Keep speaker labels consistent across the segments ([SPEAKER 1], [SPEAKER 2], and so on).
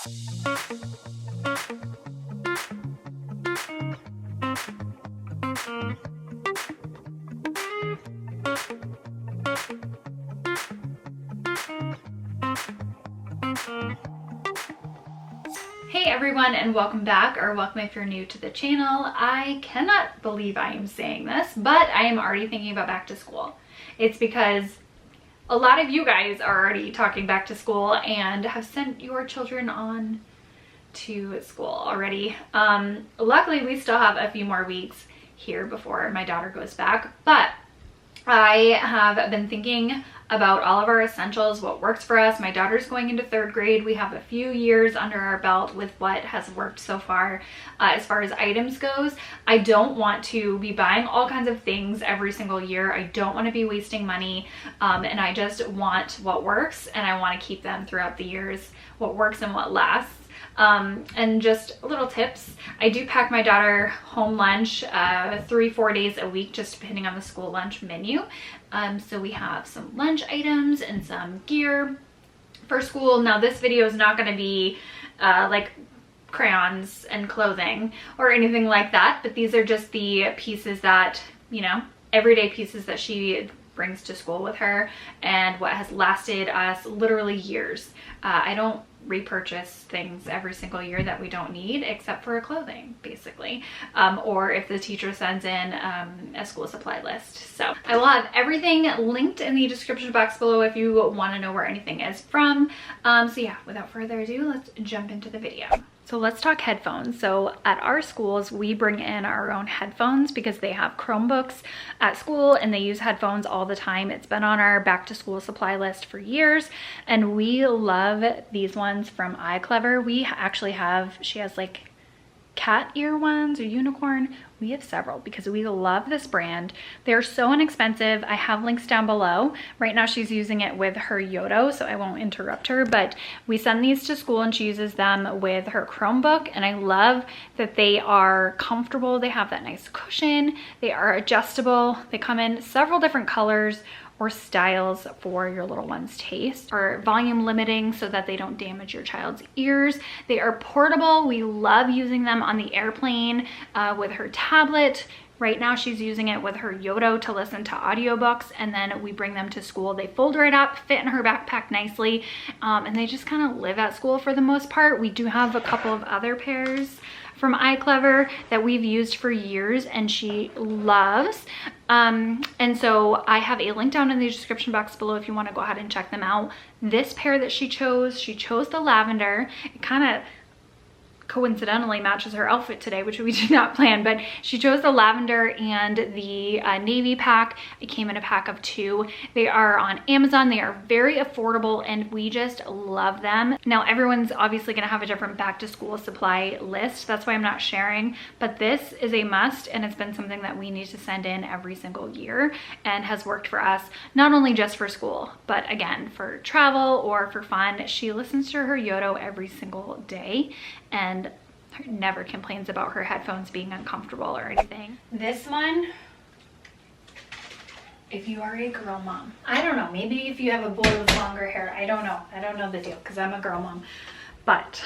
[SPEAKER 1] Hey everyone, and welcome back, or welcome if you're new to the channel. I cannot believe I am saying this, but I am already thinking about back to school. It's because a lot of you guys are already talking back to school and have sent your children on to school already. Luckily we still have a few more weeks here before my daughter goes back, but I have been thinking about all of our essentials, what works for us. My daughter's going into 3rd grade. We have a few years under our belt with what has worked so far as items goes. I don't want to be buying all kinds of things every single year. I don't want to be wasting money, and I just want what works, and I want to keep them throughout the years, what works and what lasts. And just little tips. I do pack my daughter home lunch 3-4 days a week, just depending on the school lunch menu. So we have some lunch items and some gear for school. Now this video is not going to be like crayons and clothing or anything like that, but these are just the pieces that, you know, everyday pieces that she brings to school with her and what has lasted us literally years. I don't repurchase things every single year that we don't need, except for clothing, basically, or if the teacher sends in a school supply list. So I will have everything linked in the description box below if you want to know where anything is from. So yeah, without further ado, let's jump into the video. So let's talk headphones. So at our schools, we bring in our own headphones because they have Chromebooks at school and they use headphones all the time. It's been on our back to school supply list for years, and we love these ones from iClever. We actually have, she has like cat ear ones or unicorn. We have several because we love this brand. They're so inexpensive. I have links down below. Right now she's using it with her Yodo, so I won't interrupt her, but we send these to school and she uses them with her Chromebook, and I love that they are comfortable. They have that nice cushion. They are adjustable. They come in several different colors or styles for your little one's taste, or volume limiting so that they don't damage your child's ears. They are portable. We love using them on the airplane with her tablet. Right now she's using it with her Yodo to listen to audiobooks, and then we bring them to school. They fold right up, fit in her backpack nicely, and they just kind of live at school for the most part. We do have a couple of other pairs from iClever that we've used for years and she loves. And so I have a link down in the description box below if you want to go ahead and check them out. This pair that she chose the lavender. It kind of coincidentally matches her outfit today, which we did not plan, but she chose the lavender and the navy pack. It came in a pack of 2. They are on Amazon. They are very affordable and we just love them. Now everyone's obviously going to have a different back to school supply list. That's why I'm not sharing, but this is a must, and it's been something that we need to send in every single year and has worked for us, not only just for school, but again, for travel or for fun. She listens to her Yodo every single day and never complains about her headphones being uncomfortable or anything. This one, if you are a girl mom, I don't know, maybe if you have a boy with longer hair, I don't know the deal because I'm a girl mom, but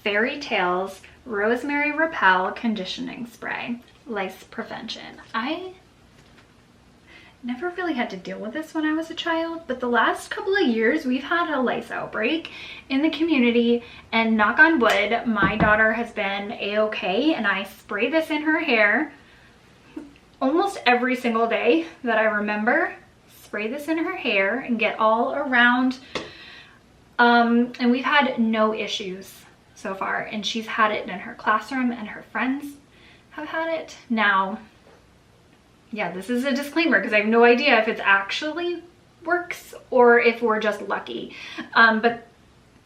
[SPEAKER 1] Fairy Tales Rosemary Repel Conditioning Spray, Lice Prevention. I never really had to deal with this when I was a child, but the last couple of years we've had a lice outbreak in the community, and knock on wood, my daughter has been a-okay, and I spray this in her hair almost every single day that I remember. Spray this in her hair and get all around, and we've had no issues so far, and she's had it in her classroom and her friends have had it. Now, yeah, this is a disclaimer because I have no idea if it actually works or if we're just lucky. But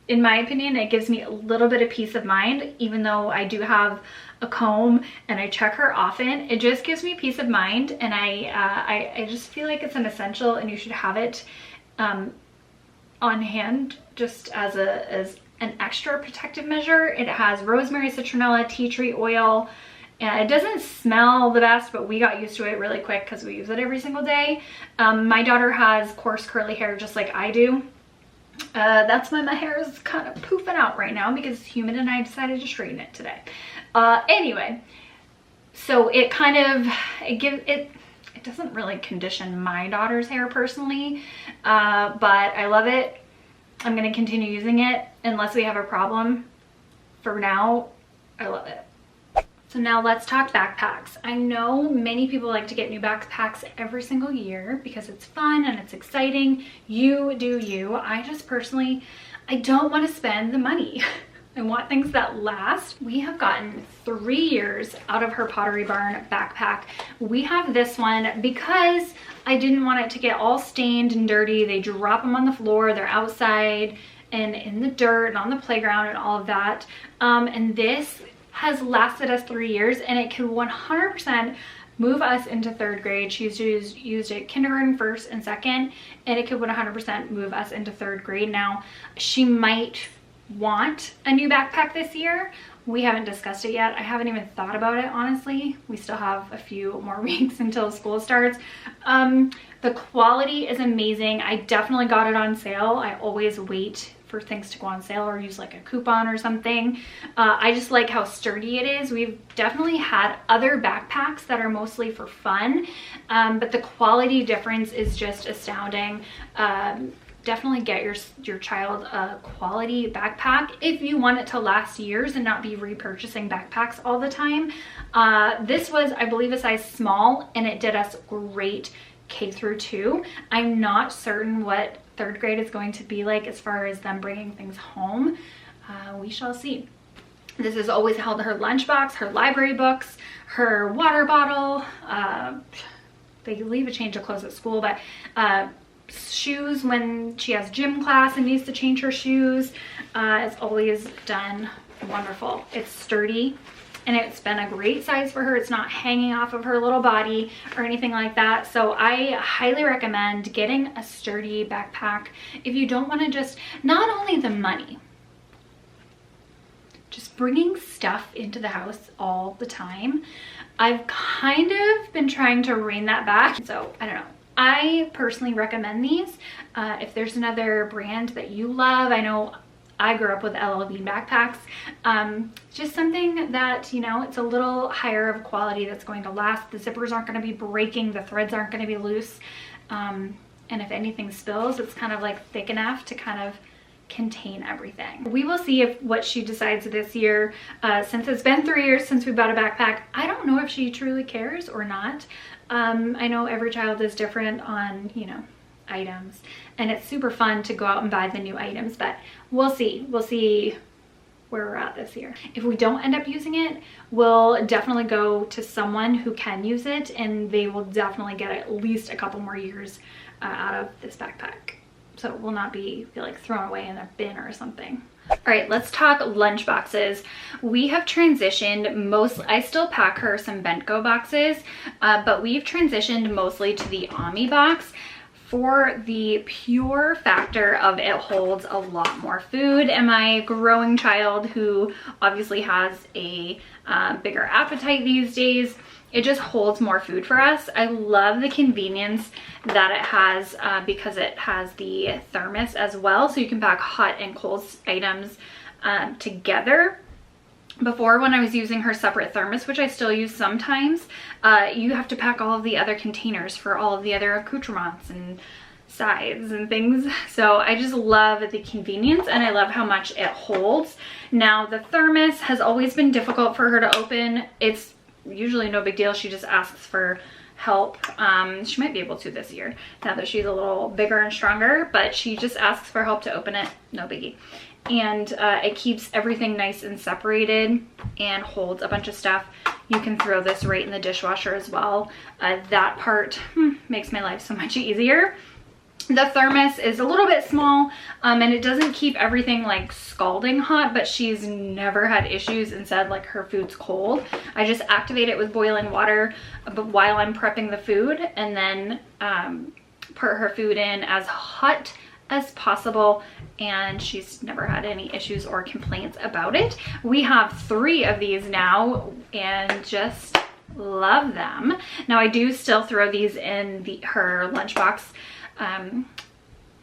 [SPEAKER 1] in my opinion, it gives me a little bit of peace of mind, even though I do have a comb and I check her often. It just gives me peace of mind, and I just feel like it's an essential and you should have it on hand just as an extra protective measure. It has rosemary, citronella, tea tree oil, and it doesn't smell the best, but we got used to it really quick because we use it every single day. My daughter has coarse curly hair just like I do, That's why my hair is kind of poofing out right now, because Human and I decided to straighten it today. Anyway, so it kind of, it doesn't really condition my daughter's hair personally, but I love it. I'm going to continue using it unless we have a problem. For now, I love it. So now let's talk backpacks. I know many people like to get new backpacks every single year because it's fun and it's exciting. You do you. I just personally, I don't want to spend the money. I want things that last. We have gotten 3 years out of her Pottery Barn backpack. We have this one because I didn't want it to get all stained and dirty. They drop them on the floor, they're outside and in the dirt and on the playground and all of that. And this has lasted us 3 years, and it can 100% move us into 3rd grade. She's used it kindergarten, 1st and 2nd, and it could 100% move us into 3rd grade. Now, she might want a new backpack this year. We haven't discussed it yet. I haven't even thought about it, honestly. We still have a few more weeks until school starts. The quality is amazing. I definitely got it on sale. I always wait for things to go on sale or use like a coupon or something. I just like how sturdy it is. We've definitely had other backpacks that are mostly for fun, but the quality difference is just astounding. Definitely get your child a quality backpack if you want it to last years and not be repurchasing backpacks all the time. This was, I believe, a size small, and it did us great K through 2. I'm not certain what 3rd grade is going to be like as far as them bringing things home. We shall see. This has always held her lunchbox, her library books, her water bottle. They leave a change of clothes at school, but shoes when she has gym class and needs to change her shoes. It's always done wonderful. It's sturdy, and it's been a great size for her. It's not hanging off of her little body or anything like that. So I highly recommend getting a sturdy backpack if you don't want to just, not only the money, just bringing stuff into the house all the time. I've kind of been trying to rein that back. So I don't know. I personally recommend these. If there's another brand that you love, I know I grew up with LL Bean backpacks. Just something that, you know, it's a little higher of quality that's going to last. The zippers aren't going to be breaking. The threads aren't going to be loose. And if anything spills, it's kind of like thick enough to kind of contain everything. We will see if what she decides this year. Since it's been 3 years since we bought a backpack, I don't know if she truly cares or not. I know every child is different on, you know, items, and it's super fun to go out and buy the new items, but we'll see where we're at this year. If we don't end up using it, we'll definitely go to someone who can use it, and they will definitely get at least a couple more years out of this backpack, so it will not be like thrown away in a bin or something. All right, let's talk lunch boxes. We have transitioned I still pack her some Bentgo boxes, but we've transitioned mostly to the Ami box for the pure factor of it holds a lot more food. And my growing child, who obviously has a bigger appetite these days, it just holds more food for us. I love the convenience that it has because it has the thermos as well, so you can pack hot and cold items together. Before, when I was using her separate thermos, which I still use sometimes, you have to pack all of the other containers for all of the other accoutrements and sides and things. So I just love the convenience, and I love how much it holds. Now, the thermos has always been difficult for her to open. It's usually no big deal. She just asks for help. She might be able to this year now that she's a little bigger and stronger, but she just asks for help to open it. No biggie. And it keeps everything nice and separated and holds a bunch of stuff. You can throw this right in the dishwasher as well. That part makes my life so much easier. The thermos is a little bit small, and it doesn't keep everything like scalding hot, but she's never had issues and said like her food's cold. I just activate it with boiling water while I'm prepping the food, and then put her food in as hot as possible, and she's never had any issues or complaints about it. We have 3 of these now and just love them. Now, I do still throw these in her lunchbox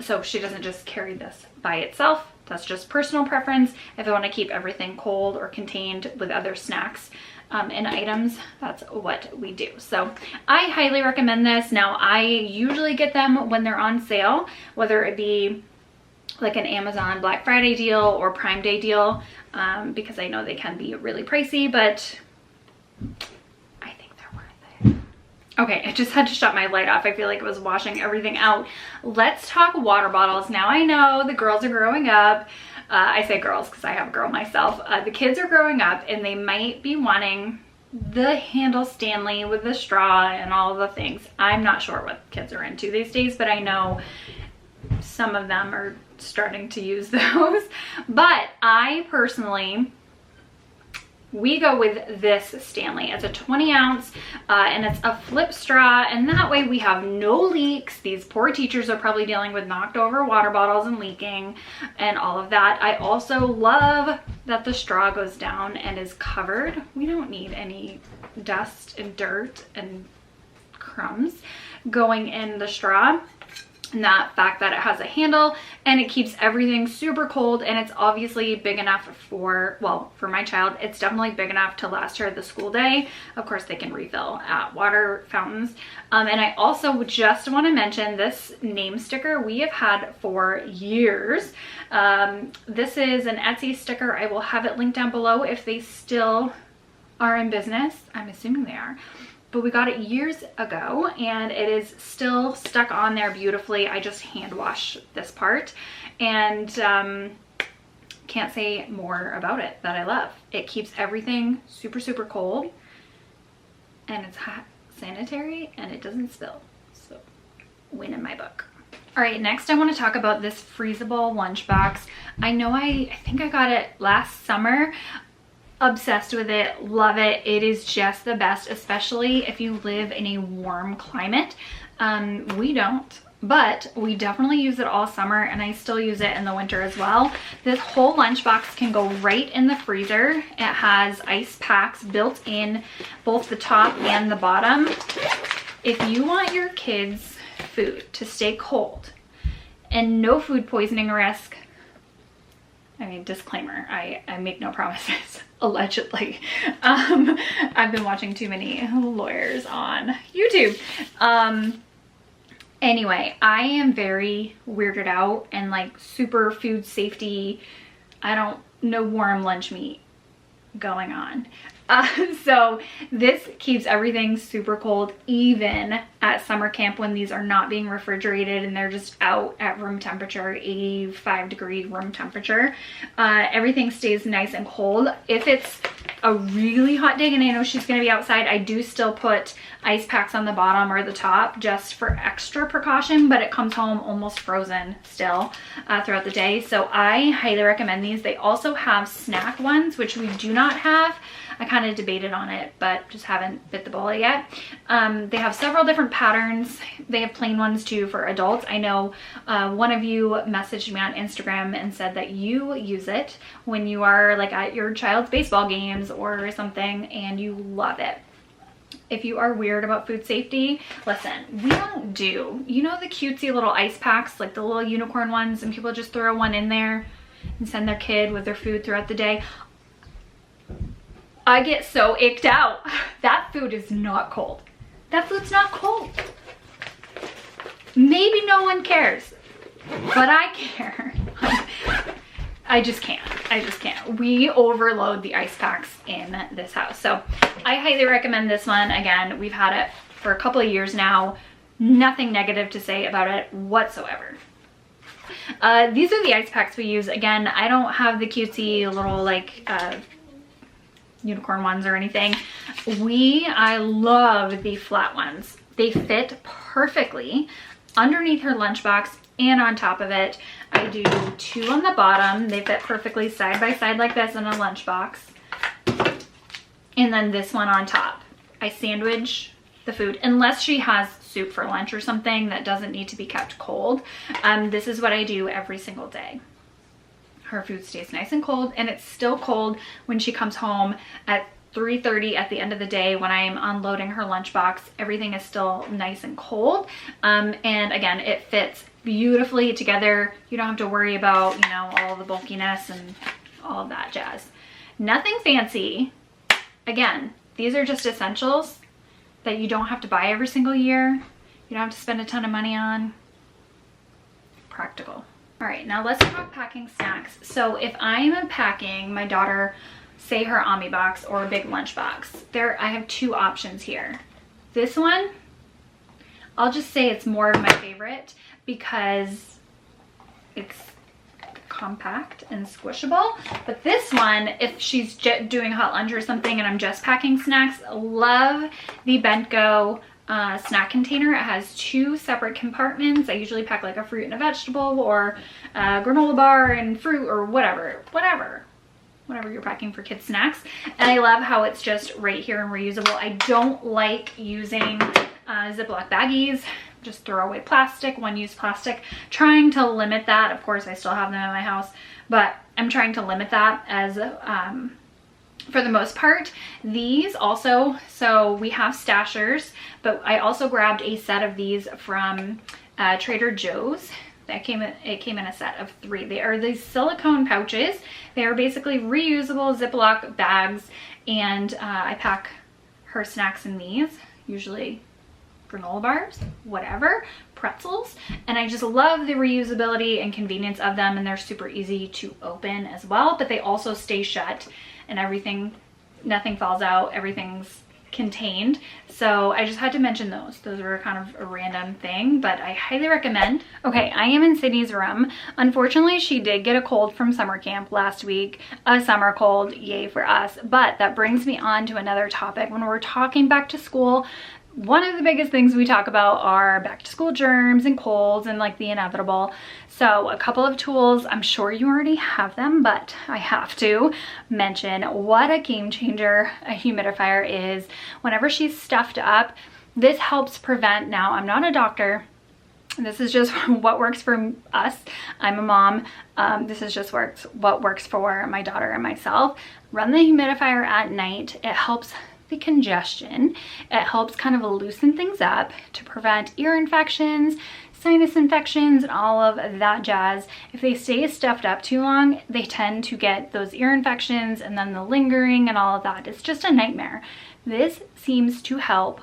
[SPEAKER 1] So she doesn't just carry this by itself. That's just personal preference. If I want to keep everything cold or contained with other snacks and items, that's what we do. So I highly recommend this. Now I usually get them when they're on sale, whether it be like an Amazon Black Friday deal or Prime Day deal, because I know they can be really pricey, but I think they're worth it. Okay, I just had to shut my light off. I feel like it was washing everything out. Let's talk water bottles. Now I know the girls are growing up. I say girls because I have a girl myself. The kids are growing up and they might be wanting the handle Stanley with the straw and all the things. I'm not sure what kids are into these days, but I know some of them are starting to use those. But I personally, we go with this Stanley. It's a 20 ounce and it's a flip straw, and that way we have no leaks. These poor teachers are probably dealing with knocked over water bottles and leaking and all of that. I also love that the straw goes down and is covered. We don't need any dust and dirt and crumbs going in the straw. And that fact that it has a handle and it keeps everything super cold, and it's obviously big enough for, well, for my child, it's definitely big enough to last her the school day. Of course, they can refill at water fountains. And I also just want to mention this name sticker we have had for years. This is an Etsy sticker. I will have it linked down below if they still are in business. I'm assuming they are. But we got it years ago and it is still stuck on there beautifully. I just hand wash this part, and can't say more about it that I love. It keeps everything super, super cold, and it's hot, sanitary, and it doesn't spill. So win in my book. All right, next I want to talk about this Freezable lunchbox. I know I think I got it last summer. Obsessed with it, love it. It is just the best, especially if you live in a warm climate. We don't, but we definitely use it all summer, and I still use it in the winter as well. This whole lunchbox can go right in the freezer. It has ice packs built in both the top and the bottom. If you want your kids' food to stay cold and no food poisoning risk, I mean, disclaimer, I make no promises, allegedly. I've been watching too many lawyers on YouTube. Anyway, I am very weirded out and like super food safety, I don't know, warm lunch meat going on. So this keeps everything super cold, even at summer camp when these are not being refrigerated and they're just out at room temperature, 85-degree room temperature. Everything stays nice and cold. If it's a really hot day and I know she's going to be outside, I do still put ice packs on the bottom or the top just for extra precaution, but it comes home almost frozen still throughout the day. So I highly recommend these. They also have snack ones, which we do not have. I kind of debated on it, but just haven't bit the bullet yet. They have several different patterns. They have plain ones too for adults. I know one of you messaged me on Instagram and said that you use it when you are like at your child's baseball games or something and you love it. If you are weird about food safety, listen, we don't do, you know, the cutesy little ice packs, like the little unicorn ones, and people just throw one in there and send their kid with their food throughout the day. I get so icked out. That food is not cold. That food's not cold. Maybe no one cares, but I care. I just can't. I just can't. We overload the ice packs in this house. So I highly recommend this one. Again, we've had it for a couple of years now. Nothing negative to say about it whatsoever. These are the ice packs we use. Again, I don't have the cutesy little like unicorn ones or anything. I love the flat ones. They fit perfectly underneath her lunchbox and on top of it. I do two on the bottom. They fit perfectly side by side like this in a lunchbox. And then this one on top. I sandwich the food unless she has soup for lunch or something that doesn't need to be kept cold. This is what I do every single day. Her food stays nice and cold, and it's still cold when she comes home at 3:30 at the end of the day when I'm unloading her lunchbox. Everything is still nice and cold. And again, it fits beautifully together. You don't have to worry about, you know, all the bulkiness and all of that jazz. Nothing fancy. Again, these are just essentials that you don't have to buy every single year. You don't have to spend a ton of money on. Practical. All right, now let's talk packing snacks. So if I'm packing my daughter, say her Omnibox or a big lunchbox, I have two options here. This one, I'll just say it's more of my favorite because it's compact and squishable. But this one, if she's doing hot lunch or something and I'm just packing snacks, love the Bentgo snack container. It has two separate compartments. I usually pack like a fruit and a vegetable or a granola bar and fruit or whatever you're packing for kids snacks. And I love how it's just right here and reusable. I don't like using Ziploc baggies, just throw away plastic, one-use plastic. Trying to limit that. Of course, I still have them in my house, but I'm trying to limit that as for the most part. These also, so we have stashers, but I also grabbed a set of these from Trader Joe's. It came in a set of 3. They are these silicone pouches. They are basically reusable Ziploc bags, and I pack her snacks in these, usually granola bars, whatever, pretzels, and I just love the reusability and convenience of them, and they're super easy to open as well, but they also stay shut and everything, nothing falls out, everything's contained. So I just had to mention those. Those were kind of a random thing, but I highly recommend. Okay, I am in Sydney's room. Unfortunately, she did get a cold from summer camp last week, a summer cold, yay for us. But that brings me on to another topic. When we're talking back to school, one of the biggest things we talk about are back to school germs and colds and like the inevitable. So a couple of tools, I'm sure you already have them, but I have to mention what a game changer a humidifier is. Whenever she's stuffed up, this helps prevent, now I'm not a doctor, this is just what works for us. I'm a mom. This is just what works for my daughter and myself. Run the humidifier at night. It helps the congestion. It helps kind of loosen things up to prevent ear infections, sinus infections, and all of that jazz. If they stay stuffed up too long, they tend to get those ear infections and then the lingering and all of that. It's just a nightmare. This seems to help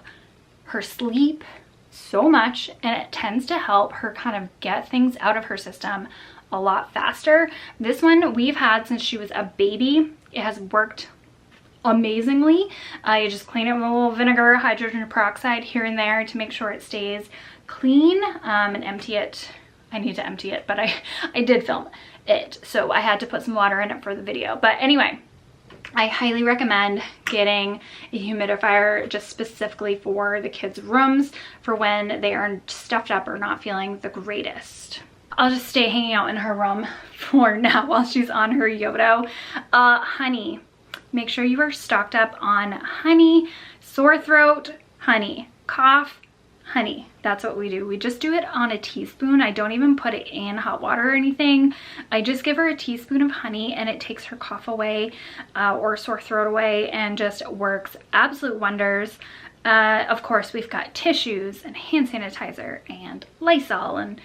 [SPEAKER 1] her sleep so much, and it tends to help her kind of get things out of her system a lot faster. This one we've had since she was a baby. It has worked amazingly. You just clean it with a little vinegar, hydrogen peroxide here and there to make sure it stays clean, and empty it. I need to empty it, but I did film it, so I had to put some water in it for the video. But anyway, I highly recommend getting a humidifier just specifically for the kids' rooms for when they are stuffed up or not feeling the greatest. I'll just stay hanging out in her room for now while she's on her Yodo. Honey. Make sure you are stocked up on honey. Sore throat, honey. Cough, honey. That's what we do. We just do it on a teaspoon. I don't even put it in hot water or anything. I just give her a teaspoon of honey and it takes her cough away or sore throat away, and just works absolute wonders. Of course, we've got tissues and hand sanitizer and Lysol and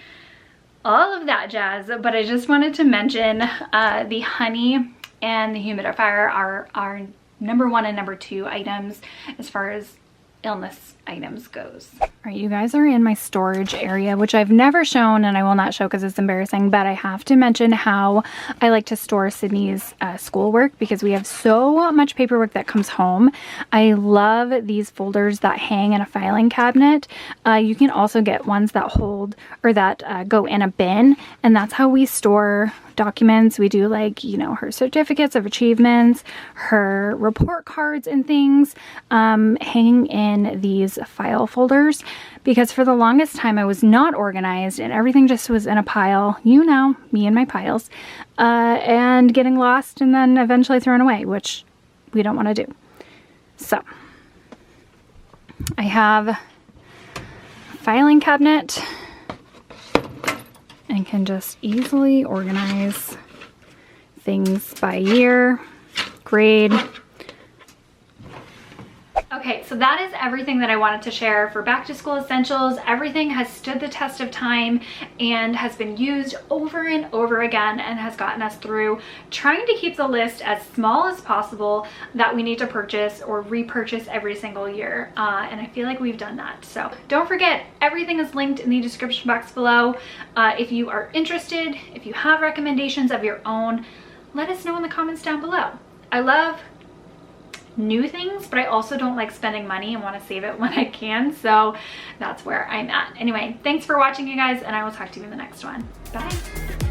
[SPEAKER 1] all of that jazz, but I just wanted to mention the honey and the humidifier are our number 1 and number 2 items as far as illness items goes. All right, you guys are in my storage area, which I've never shown and I will not show because it's embarrassing, but I have to mention how I like to store Sydney's schoolwork because we have so much paperwork that comes home. I love these folders that hang in a filing cabinet. You can also get ones that hold or that go in a bin, and that's how we store documents. We do, like, you know, her certificates of achievements, her report cards and things, hanging in these file folders, because for the longest time I was not organized and everything just was in a pile, you know, me and my piles, and getting lost and then eventually thrown away, which we don't want to do. So I have a filing cabinet and can just easily organize things by year, grade. Okay, Okay, so that is everything that I wanted to share for back to school essentials. Everything has stood the test of time and has been used over and over again and has gotten us through trying to keep the list as small as possible that we need to purchase or repurchase every single year. And I feel like we've done that. So don't forget, everything is linked in the description box below. If you are interested, if you have recommendations of your own, let us know in the comments down below. I love new things, but I also don't like spending money and want to save it when I can. So that's where I'm at. Anyway, thanks for watching, you guys, and I will talk to you in the next one. Bye.